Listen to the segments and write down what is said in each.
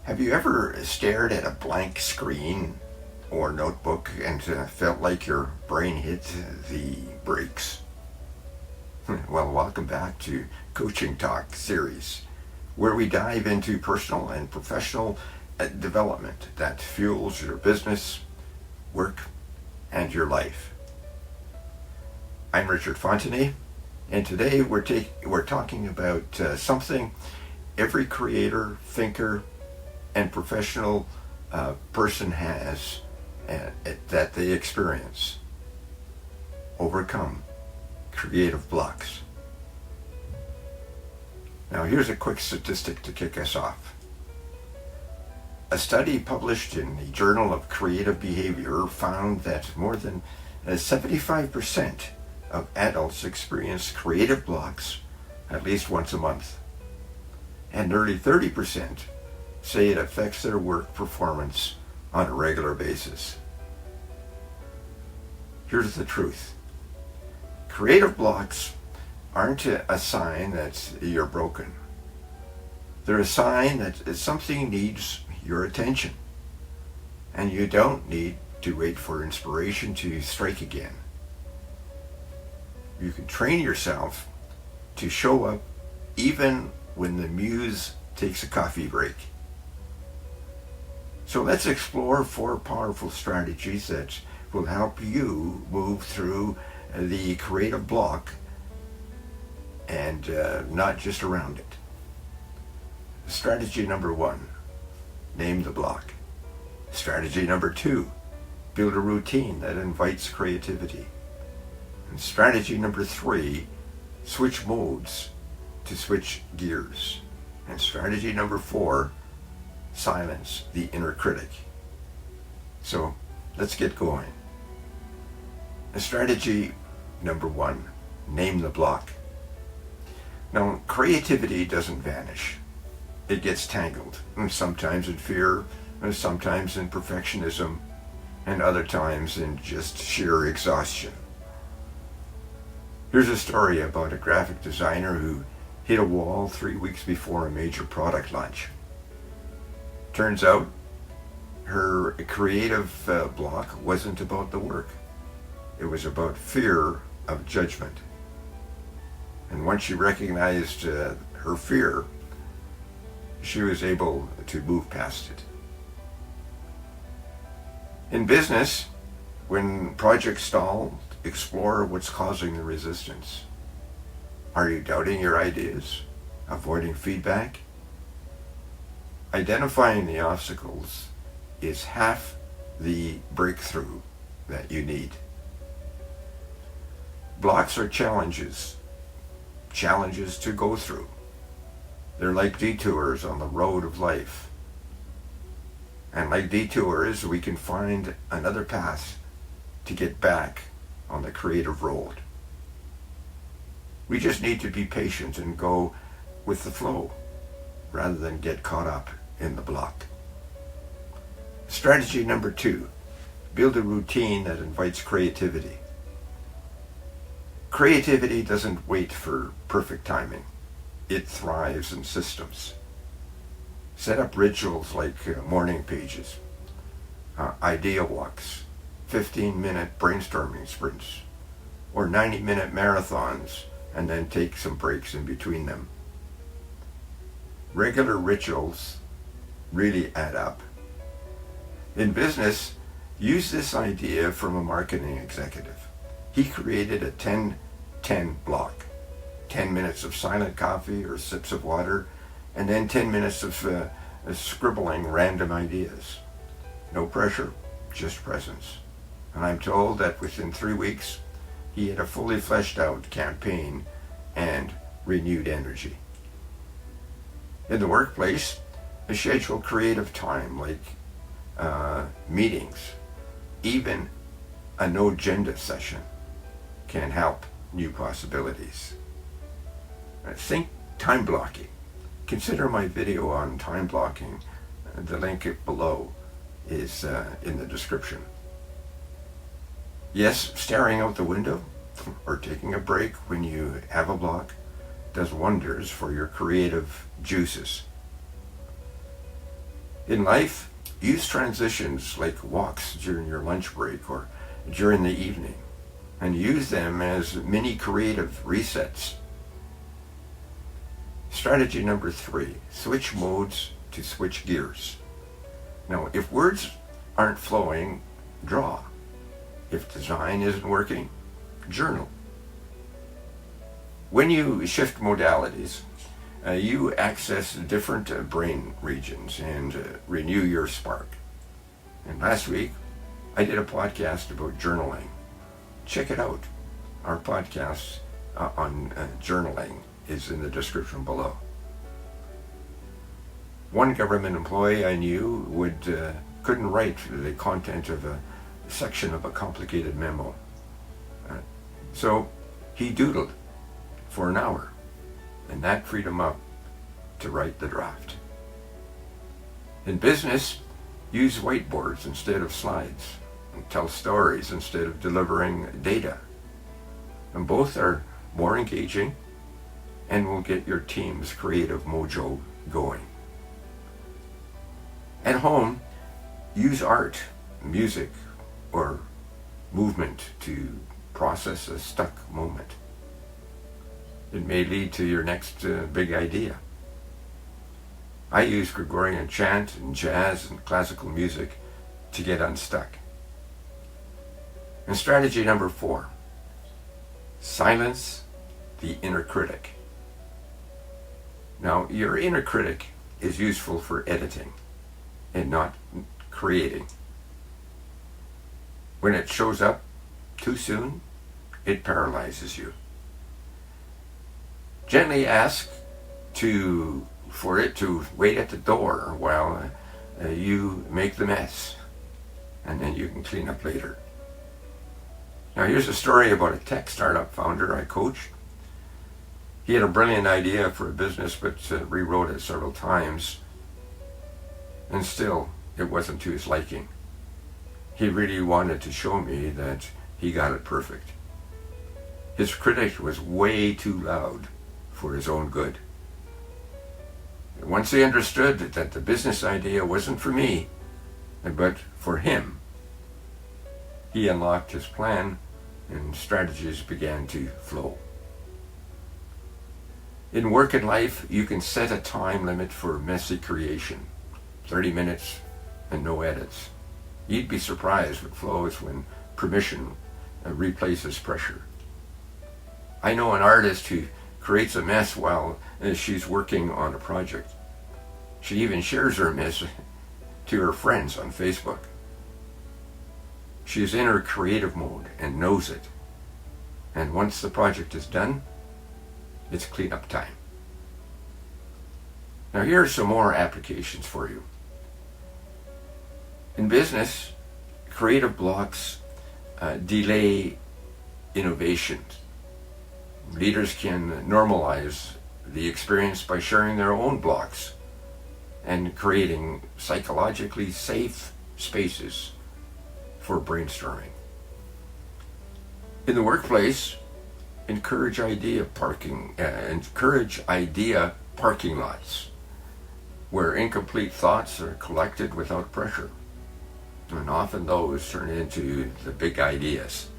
Have you ever stared at a blank screen or notebook and felt like your brain hit the brakes? Well, welcome back to Coaching Talk series, where we dive into personal and professional development that fuels your business, work, and your life. I'm Richard Fontenay, and today we're talking about something every creator, thinker, and professional person has that they experience. Overcome creative blocks. Now here's a quick statistic to kick us off. A study published in the Journal of Creative Behavior found that more than 75% of adults experience creative blocks at least once a month, and nearly 30% say it affects their work performance on a regular basis. Here's the truth. Creative blocks aren't a sign that you're broken. They're a sign that something needs your attention, and you don't need to wait for inspiration to strike again. You can train yourself to show up even when the muse takes a coffee break. So let's explore 4 powerful strategies that will help you move through the creative block and not just around it. Strategy number 1, name the block. Strategy number 2, build a routine that invites creativity. And strategy number 3, switch modes to switch gears. And strategy number 4, silence the inner critic. So let's get going. Strategy number 1, name the block. Now, creativity doesn't vanish. It gets tangled, sometimes in fear, sometimes in perfectionism, and other times in just sheer exhaustion. Here's a story about a graphic designer who hit a wall 3 weeks before a major product launch. Turns out her creative block wasn't about the work. It was about fear of judgment. And once she recognized her fear, she was able to move past it. In business, when projects stall, explore what's causing the resistance. Are you doubting your ideas? Avoiding feedback? Identifying the obstacles is half the breakthrough that you need. Blocks are challenges to go through. They're like detours on the road of life. And like detours, we can find another path to get back on the creative road. We just need to be patient and go with the flow rather than get caught up in the block. Strategy number 2, build a routine that invites creativity. Creativity doesn't wait for perfect timing. It thrives in systems. Set up rituals like morning pages, idea walks, 15-minute brainstorming sprints, or 90-minute marathons, and then take some breaks in between them. Regular rituals really add up. In business, use this idea from a marketing executive. He created a 10-10 block. 10 minutes of silent coffee or sips of water, and then 10 minutes of scribbling random ideas. No pressure, just presence. And I'm told that within 3 weeks, he had a fully fleshed out campaign and renewed energy. In the workplace, schedule creative time like meetings. Even a no agenda session can help new possibilities. Think time blocking. Consider my video on time blocking. The link below is in the description. Yes, staring out the window or taking a break when you have a block does wonders for your creative juices. In life, use transitions like walks during your lunch break or during the evening, and use them as mini creative resets. Strategy number 3, switch modes to switch gears. Now, if words aren't flowing, draw. If design isn't working, journal. When you shift modalities, you access different brain regions and renew your spark. And last week, I did a podcast about journaling. Check it out. Our podcast on journaling is in the description below. One government employee I knew couldn't write the content of a section of a complicated memo. So he doodled for an hour, and that freed him up to write the draft. In business, use whiteboards instead of slides, and tell stories instead of delivering data. And both are more engaging and will get your team's creative mojo going. At home, use art, music, or movement to process a stuck moment. It may lead to your next big idea. I use Gregorian chant and jazz and classical music to get unstuck. And strategy number 4, silence the inner critic. Now, your inner critic is useful for editing and not creating. When it shows up too soon, it paralyzes you. Gently ask for it to wait at the door while you make the mess, and then you can clean up later. Now, here's a story about a tech startup founder I coached. He had a brilliant idea for a business, but rewrote it several times, and still it wasn't to his liking. He really wanted to show me that he got it perfect. His critic was way too loud for his own good. Once he understood that the business idea wasn't for me, but for him, he unlocked his plan and strategies began to flow. In work and life, you can set a time limit for messy creation, 30 minutes and no edits. You'd be surprised what flows when permission replaces pressure. I know an artist who creates a mess while she's working on a project. She even shares her mess to her friends on Facebook. She's in her creative mode and knows it. And once the project is done, it's cleanup time. Now here are some more applications for you. In business, creative blocks delay innovation. Leaders can normalize the experience by sharing their own blocks and creating psychologically safe spaces for brainstorming. In the workplace, encourage idea parking lots where incomplete thoughts are collected without pressure. And often those turn into the big ideas.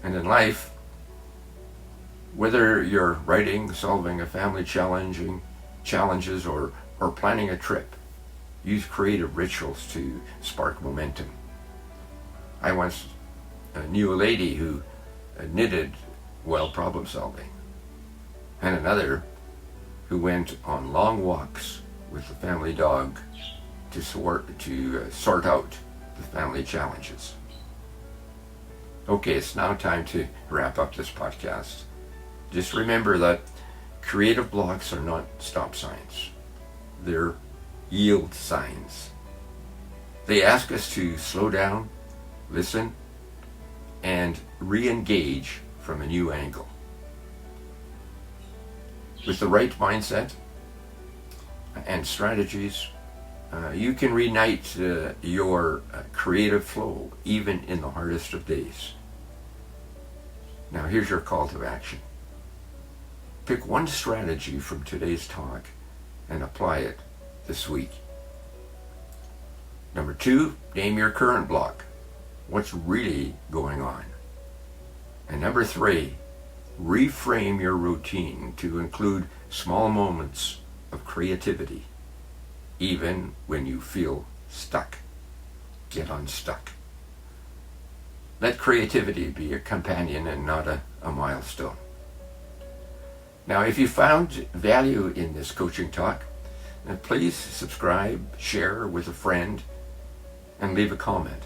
And in life, whether you're writing, solving a family challenges, or planning a trip, use creative rituals to spark momentum. I once knew a lady who knitted while problem solving, and another who went on long walks with the family dog to sort out the family challenges. Okay, it's now time to wrap up this podcast. Just remember that creative blocks are not stop signs. They're yield signs. They ask us to slow down, listen, and re-engage from a new angle. With the right mindset and strategies, you can reignite your creative flow even in the hardest of days. Now here's your call to action. Pick one strategy from today's talk and apply it this week. Number 2, name your current block. What's really going on? And number 3, reframe your routine to include small moments of creativity, even when you feel stuck. Get unstuck. Let creativity be a companion and not a milestone. Now, if you found value in this coaching talk, please subscribe, share with a friend, and leave a comment.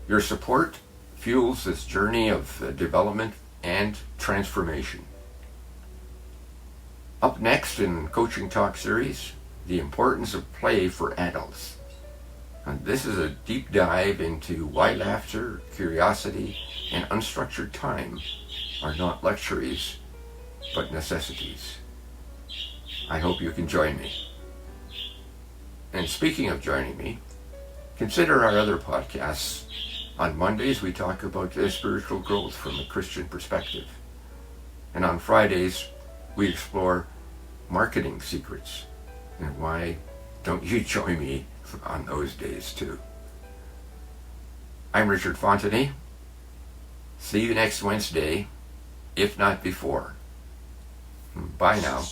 Your support fuels this journey of development and transformation. Up next in Coaching Talk series, the importance of play for adults. And this is a deep dive into why laughter, curiosity, and unstructured time are not luxuries, but necessities. I hope you can join me. And speaking of joining me, consider our other podcasts. On Mondays, we talk about spiritual growth from a Christian perspective. And on Fridays, we explore marketing secrets. And why don't you join me on those days too? I'm Richard Fontenay. See you next Wednesday, if not before. Bye now.